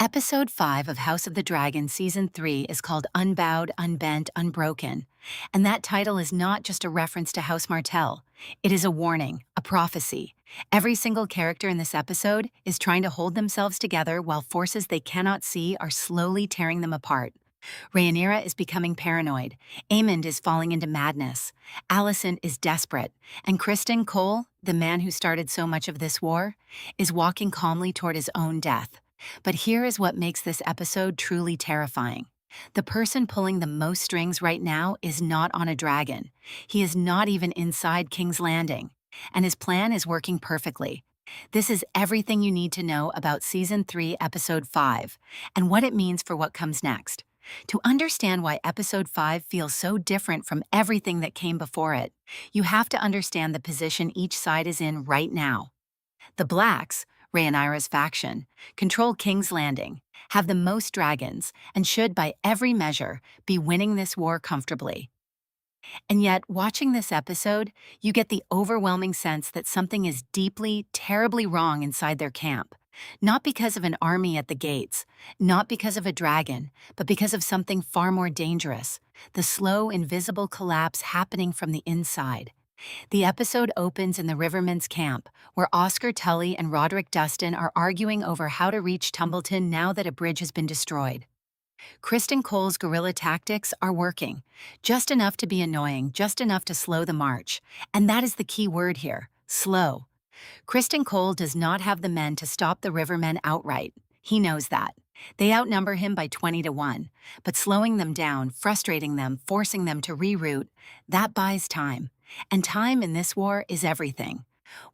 Episode 5 of House of the Dragon Season 3 is called Unbowed, Unbent, Unbroken, and that title is not just a reference to House Martell. It is a warning, a prophecy. Every single character in this episode is trying to hold themselves together while forces they cannot see are slowly tearing them apart. Rhaenyra is becoming paranoid, Aemond is falling into madness, Alicent is desperate, and Criston Cole, the man who started so much of this war, is walking calmly toward his own death. But here is what makes this episode truly terrifying. The person pulling the most strings right now is not on a dragon. He is not even inside King's Landing. And his plan is working perfectly. This is everything you need to know about Season 3, Episode 5, and what it means for what comes next. To understand why Episode 5 feels so different from everything that came before it, you have to understand the position each side is in right now. The Blacks, Rhaenyra's faction, control King's Landing, have the most dragons, and should, by every measure, be winning this war comfortably. And yet, watching this episode, you get the overwhelming sense that something is deeply, terribly wrong inside their camp. Not because of an army at the gates, not because of a dragon, but because of something far more dangerous, the slow, invisible collapse happening from the inside. The episode opens in the Rivermen's camp, where Oscar Tully and Roderick Dustin are arguing over how to reach Tumbleton now that a bridge has been destroyed. Criston Cole's guerrilla tactics are working, just enough to be annoying, just enough to slow the march. And that is the key word here, slow. Criston Cole does not have the men to stop the Rivermen outright. He knows that. They outnumber him by 20-1, but slowing them down, frustrating them, forcing them to reroute, that buys time. And time in this war is everything.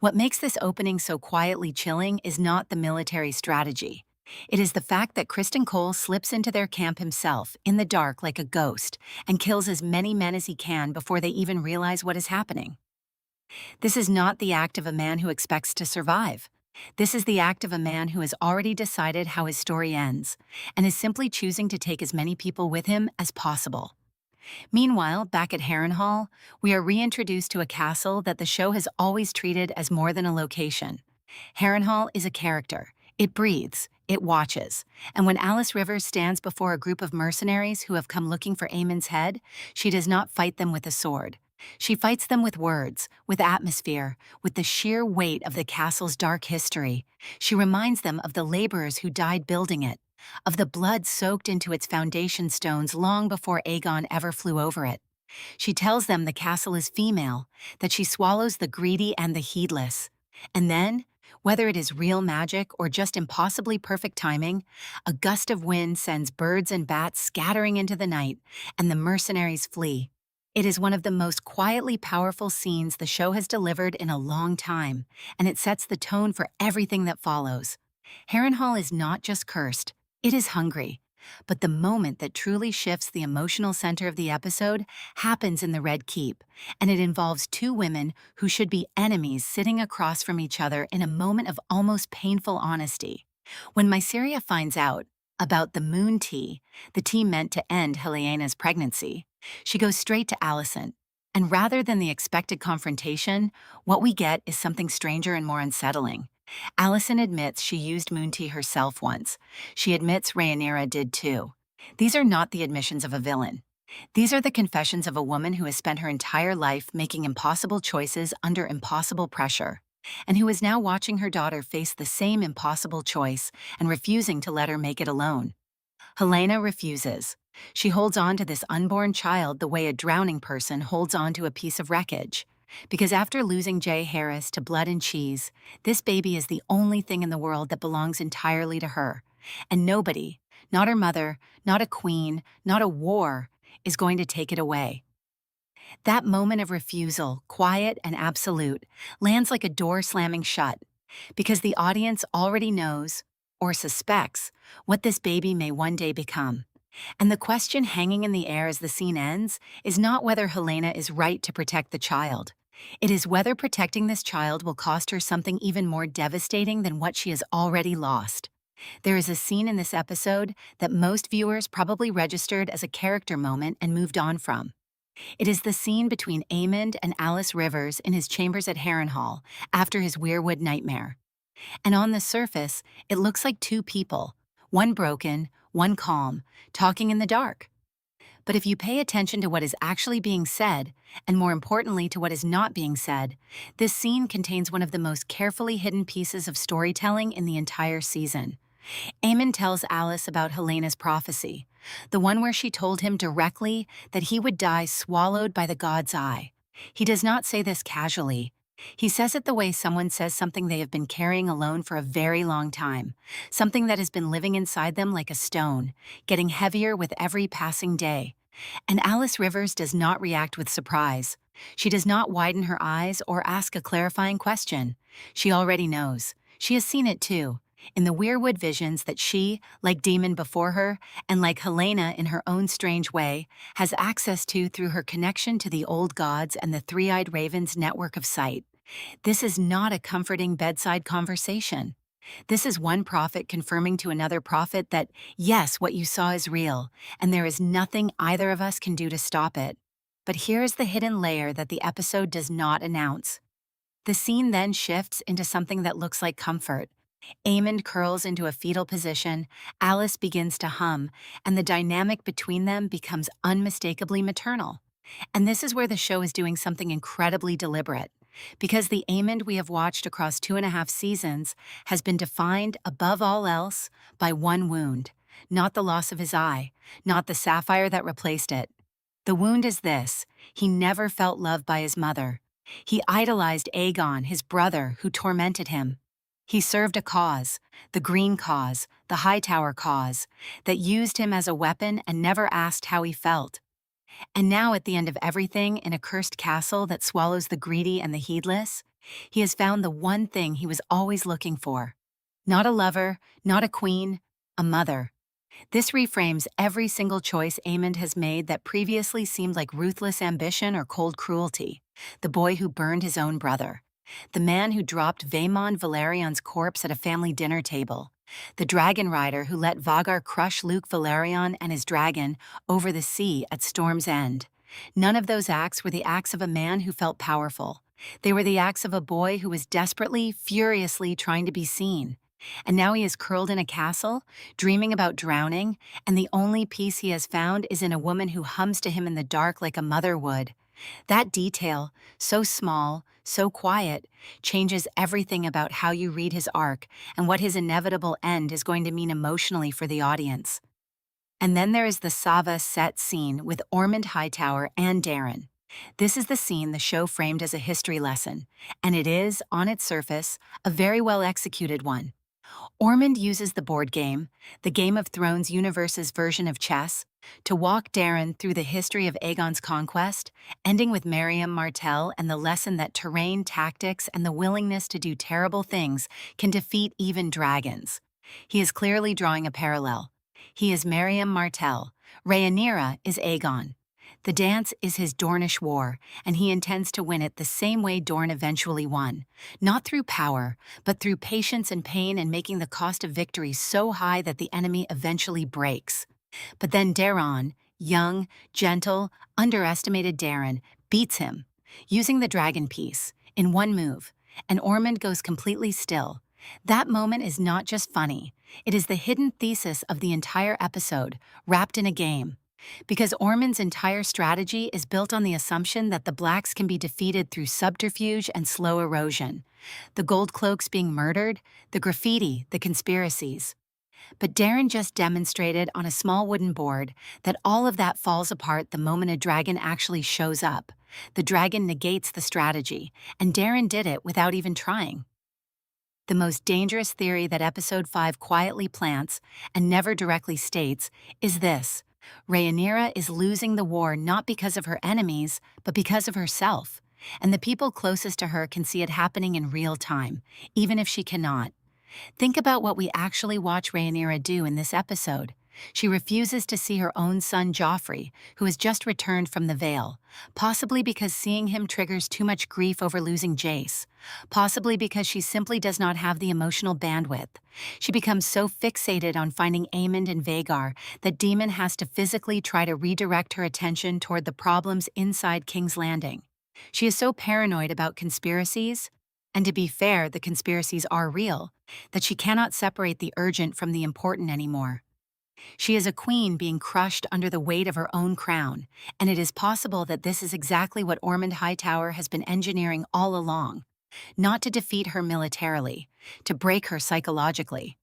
What makes this opening so quietly chilling is not the military strategy. It is the fact that Criston Cole slips into their camp himself, in the dark like a ghost, and kills as many men as he can before they even realize what is happening. This is not the act of a man who expects to survive. This is the act of a man who has already decided how his story ends, and is simply choosing to take as many people with him as possible. Meanwhile, back at Harrenhal, we are reintroduced to a castle that the show has always treated as more than a location. Harrenhal is a character. It breathes, it watches, and when Alys Rivers stands before a group of mercenaries who have come looking for Aemond's head, she does not fight them with a sword. She fights them with words, with atmosphere, with the sheer weight of the castle's dark history. She reminds them of the laborers who died building it, of the blood soaked into its foundation stones long before Aegon ever flew over it. She tells them the castle is female, that she swallows the greedy and the heedless. And then, whether it is real magic or just impossibly perfect timing, a gust of wind sends birds and bats scattering into the night, and the mercenaries flee. It is one of the most quietly powerful scenes the show has delivered in a long time, and it sets the tone for everything that follows. Harrenhal is not just cursed, it is hungry. But the moment that truly shifts the emotional center of the episode happens in the Red Keep, and it involves two women who should be enemies sitting across from each other in a moment of almost painful honesty. When Mysaria finds out about the Moon Tea, the tea meant to end Helena's pregnancy, she goes straight to Alicent. And rather than the expected confrontation, what we get is something stranger and more unsettling. Alicent admits she used moon tea herself once. She admits Rhaenyra did too. These are not the admissions of a villain. These are the confessions of a woman who has spent her entire life making impossible choices under impossible pressure, and who is now watching her daughter face the same impossible choice and refusing to let her make it alone. Helena refuses. She holds on to this unborn child the way a drowning person holds on to a piece of wreckage. Because after losing Jay Harris to blood and cheese, this baby is the only thing in the world that belongs entirely to her. And nobody, not her mother, not a queen, not a war, is going to take it away. That moment of refusal, quiet and absolute, lands like a door slamming shut, because the audience already knows, or suspects, what this baby may one day become. And the question hanging in the air as the scene ends is not whether Helena is right to protect the child. It is whether protecting this child will cost her something even more devastating than what she has already lost. There is a scene in this episode that most viewers probably registered as a character moment and moved on from. It is the scene between Aemond and Alys Rivers in his chambers at Harrenhal after his Weirwood nightmare. And on the surface, it looks like two people, one broken, one calm, talking in the dark. But if you pay attention to what is actually being said, and more importantly to what is not being said, this scene contains one of the most carefully hidden pieces of storytelling in the entire season. Aemond tells Alys about Helena's prophecy, the one where she told him directly that he would die swallowed by the god's eye. He does not say this casually. He says it the way someone says something they have been carrying alone for a very long time, something that has been living inside them like a stone, getting heavier with every passing day. And Alys Rivers does not react with surprise. She does not widen her eyes or ask a clarifying question. She already knows. She has seen it too, in the weirwood visions that she, like Demon before her, and like Helena in her own strange way, has access to through her connection to the old gods and the three-eyed raven's network of sight. This is not a comforting bedside conversation. This is one prophet confirming to another prophet that, yes, what you saw is real, and there is nothing either of us can do to stop it. But here is the hidden layer that the episode does not announce. The scene then shifts into something that looks like comfort. Aemond curls into a fetal position, Alys begins to hum, and the dynamic between them becomes unmistakably maternal. And this is where the show is doing something incredibly deliberate. Because the Aemond we have watched across 2.5 seasons has been defined, above all else, by one wound. Not the loss of his eye, not the sapphire that replaced it. The wound is this: he never felt loved by his mother. He idolized Aegon, his brother, who tormented him. He served a cause, the Green cause, the Hightower cause, that used him as a weapon and never asked how he felt. And now at the end of everything, in a cursed castle that swallows the greedy and the heedless, he has found the one thing he was always looking for. Not a lover, not a queen, a mother. This reframes every single choice Aemond has made that previously seemed like ruthless ambition or cold cruelty. The boy who burned his own brother. The man who dropped Vaemond Valerion's corpse at a family dinner table. The dragon rider who let Vhagar crush Luke Valerion and his dragon over the sea at Storm's End. None of those acts were the acts of a man who felt powerful. They were the acts of a boy who was desperately, furiously trying to be seen. And now he is curled in a castle, dreaming about drowning, and the only peace he has found is in a woman who hums to him in the dark like a mother would. That detail, so small, so quiet, changes everything about how you read his arc and what his inevitable end is going to mean emotionally for the audience. And then there is the Sava set scene with Ormond Hightower and Darren. This is the scene the show framed as a history lesson, and it is, on its surface, a very well-executed one. Ormond uses the board game, the Game of Thrones universe's version of chess, to walk Darren through the history of Aegon's conquest, ending with Miriam Martell and the lesson that terrain, tactics, and the willingness to do terrible things can defeat even dragons. He is clearly drawing a parallel. He is Miriam Martell. Rhaenyra is Aegon. The dance is his Dornish war, and he intends to win it the same way Dorne eventually won. Not through power, but through patience and pain and making the cost of victory so high that the enemy eventually breaks. But then Daeron, young, gentle, underestimated Darren, beats him, using the dragon piece, in one move, and Ormond goes completely still. That moment is not just funny, it is the hidden thesis of the entire episode, wrapped in a game. Because Ormond's entire strategy is built on the assumption that the Blacks can be defeated through subterfuge and slow erosion. The Goldcloaks being murdered, the graffiti, the conspiracies. But Darren just demonstrated on a small wooden board that all of that falls apart the moment a dragon actually shows up. The dragon negates the strategy, and Darren did it without even trying. The most dangerous theory that Episode 5 quietly plants, and never directly states, is this: Rhaenyra is losing the war not because of her enemies, but because of herself, and the people closest to her can see it happening in real time, even if she cannot. Think about what we actually watch Rhaenyra do in this episode. She refuses to see her own son Joffrey, who has just returned from the Vale, possibly because seeing him triggers too much grief over losing Jace, possibly because she simply does not have the emotional bandwidth. She becomes so fixated on finding Aemond and Vhagar that Demon has to physically try to redirect her attention toward the problems inside King's Landing. She is so paranoid about conspiracies, And to be fair, the conspiracies are real, that she cannot separate the urgent from the important anymore. She is a queen being crushed under the weight of her own crown, and it is possible that this is exactly what Aemond Hightower has been engineering all along. Not to defeat her militarily, to break her psychologically.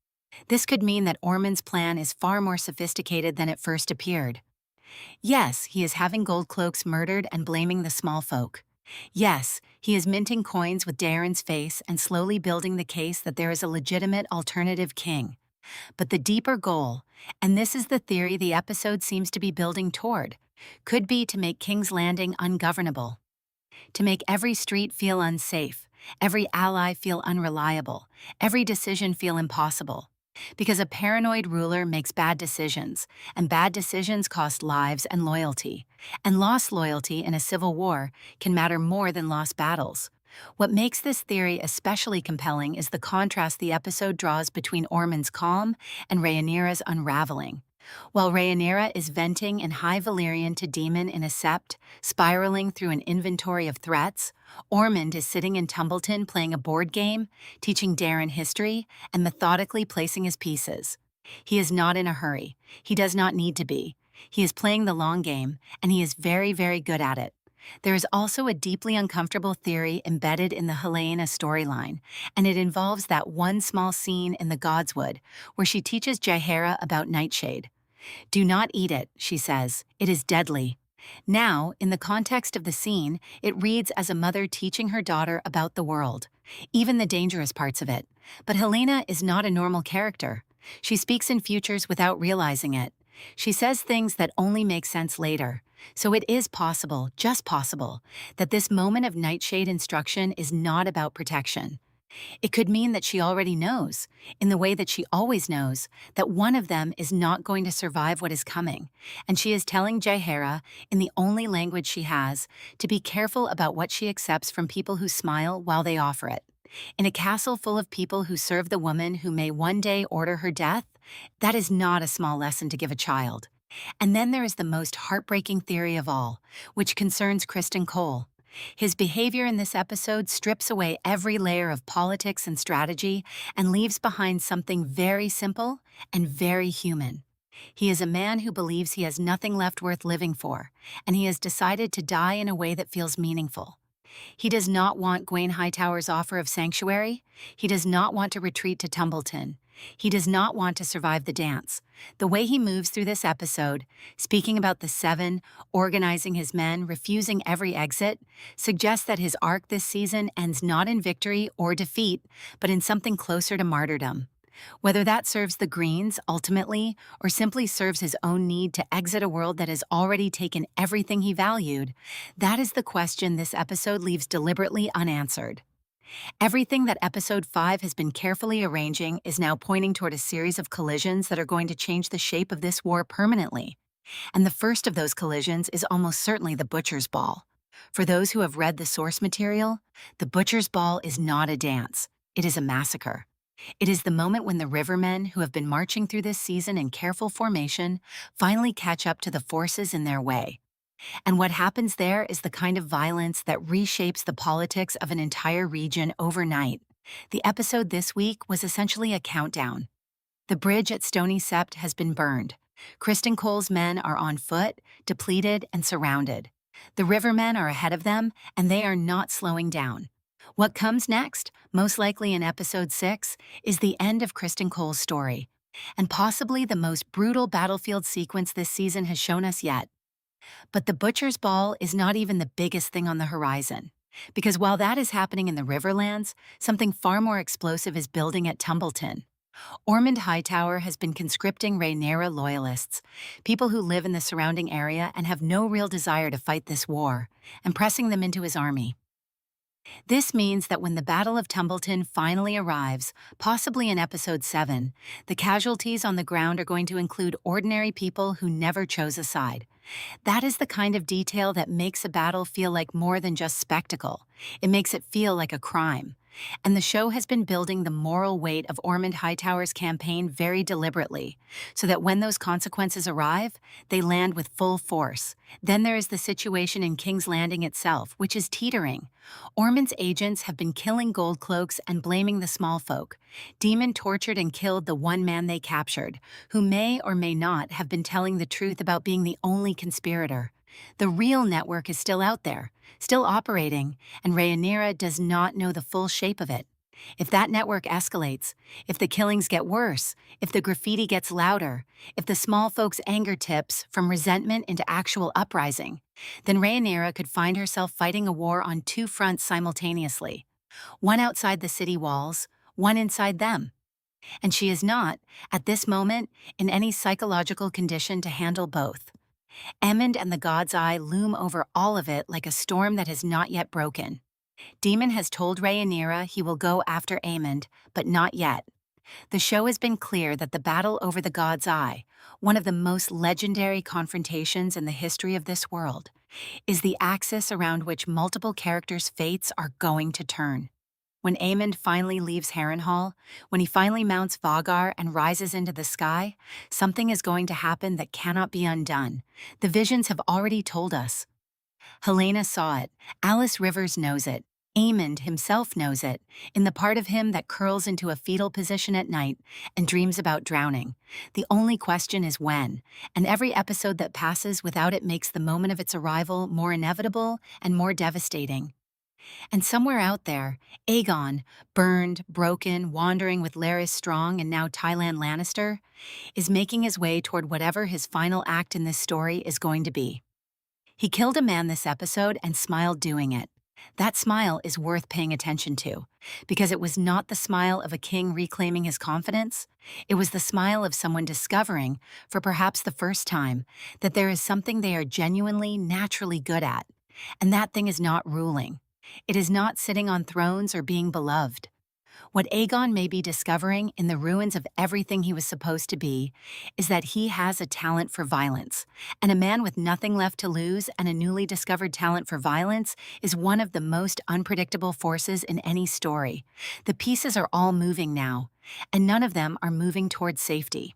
This could mean that Ormond's plan is far more sophisticated than it first appeared. Yes, he is having Goldcloaks murdered and blaming the small folk. Yes, he is minting coins with Daeron's face and slowly building the case that there is a legitimate alternative king. But the deeper goal, and this is the theory the episode seems to be building toward, could be to make King's Landing ungovernable. To make every street feel unsafe, every ally feel unreliable, every decision feel impossible. Because a paranoid ruler makes bad decisions, and bad decisions cost lives and loyalty. And lost loyalty in a civil war can matter more than lost battles. What makes this theory especially compelling is the contrast the episode draws between Ormond's calm and Rhaenyra's unraveling. While Rhaenyra is venting in High Valyrian to Demon in a sept, spiraling through an inventory of threats, Aemond is sitting in Tumbleton playing a board game, teaching Daeron history, and methodically placing his pieces. He is not in a hurry. He does not need to be. He is playing the long game, and he is very, very good at it. There is also a deeply uncomfortable theory embedded in the Helaena storyline, and it involves that one small scene in the Godswood where she teaches Rhaenyra about Nightshade. "Do not eat it," she says. "It is deadly." Now, in the context of the scene, it reads as a mother teaching her daughter about the world, even the dangerous parts of it. But Helaena is not a normal character. She speaks in futures without realizing it. She says things that only make sense later. So it is possible, just possible, that this moment of Nightshade instruction is not about protection. It could mean that she already knows, in the way that she always knows, that one of them is not going to survive what is coming, and she is telling Rhaenyra, in the only language she has, to be careful about what she accepts from people who smile while they offer it. In a castle full of people who serve the woman who may one day order her death, that is not a small lesson to give a child. And then there is the most heartbreaking theory of all, which concerns Criston Cole. His behavior in this episode strips away every layer of politics and strategy and leaves behind something very simple and very human. He is a man who believes he has nothing left worth living for, and he has decided to die in a way that feels meaningful. He does not want Gwaine Hightower's offer of sanctuary. He does not want to retreat to Tumbleton. He does not want to survive the dance. The way he moves through this episode, speaking about the Seven, organizing his men, refusing every exit, suggests that his arc this season ends not in victory or defeat, but in something closer to martyrdom. Whether that serves the Greens, ultimately, or simply serves his own need to exit a world that has already taken everything he valued, that is the question this episode leaves deliberately unanswered. Everything that Episode 5 has been carefully arranging is now pointing toward a series of collisions that are going to change the shape of this war permanently. And the first of those collisions is almost certainly the Butcher's Ball. For those who have read the source material, the Butcher's Ball is not a dance. It is a massacre. It is the moment when the Rivermen, who have been marching through this season in careful formation, finally catch up to the forces in their way. And what happens there is the kind of violence that reshapes the politics of an entire region overnight. The episode this week was essentially a countdown. The bridge at Stony Sept has been burned. Criston Cole's men are on foot, depleted, and surrounded. The Rivermen are ahead of them, and they are not slowing down. What comes next, most likely in Episode 6, is the end of Criston Cole's story, and possibly the most brutal battlefield sequence this season has shown us yet. But the Butcher's Ball is not even the biggest thing on the horizon, because while that is happening in the Riverlands, something far more explosive is building at Tumbleton. Aemond Hightower has been conscripting Rhaenyra loyalists, people who live in the surrounding area and have no real desire to fight this war, and pressing them into his army. This means that when the Battle of Tumbleton finally arrives, possibly in Episode 7, the casualties on the ground are going to include ordinary people who never chose a side. That is the kind of detail that makes a battle feel like more than just spectacle. It makes it feel like a crime. And the show has been building the moral weight of Ormond Hightower's campaign very deliberately, so that when those consequences arrive, they land with full force. Then there is the situation in King's Landing itself, which is teetering. Ormond's agents have been killing Goldcloaks and blaming the small folk. Daemon tortured and killed the one man they captured, who may or may not have been telling the truth about being the only conspirator. The real network is still out there, still operating, and Rhaenyra does not know the full shape of it. If that network escalates, if the killings get worse, if the graffiti gets louder, if the small folks' anger tips from resentment into actual uprising, then Rhaenyra could find herself fighting a war on two fronts simultaneously, one outside the city walls, one inside them. And she is not, at this moment, in any psychological condition to handle both. Aemond and the God's Eye loom over all of it like a storm that has not yet broken. Daemon has told Rhaenyra he will go after Aemond, but not yet. The show has been clear that the battle over the God's Eye, one of the most legendary confrontations in the history of this world, is the axis around which multiple characters' fates are going to turn. When Aemond finally leaves Harrenhal, when he finally mounts Vhagar and rises into the sky, something is going to happen that cannot be undone. The visions have already told us. Helena saw it, Alys Rivers knows it, Aemond himself knows it, in the part of him that curls into a fetal position at night and dreams about drowning. The only question is when, and every episode that passes without it makes the moment of its arrival more inevitable and more devastating. And somewhere out there, Aegon, burned, broken, wandering with Larys Strong and now Tyland Lannister, is making his way toward whatever his final act in this story is going to be. He killed a man this episode and smiled doing it. That smile is worth paying attention to, because it was not the smile of a king reclaiming his confidence. It was the smile of someone discovering, for perhaps the first time, that there is something they are genuinely, naturally good at. And that thing is not ruling. It is not sitting on thrones or being beloved. What Aegon may be discovering in the ruins of everything he was supposed to be is that he has a talent for violence, and a man with nothing left to lose and a newly discovered talent for violence is one of the most unpredictable forces in any story. The pieces are all moving now, and none of them are moving towards safety.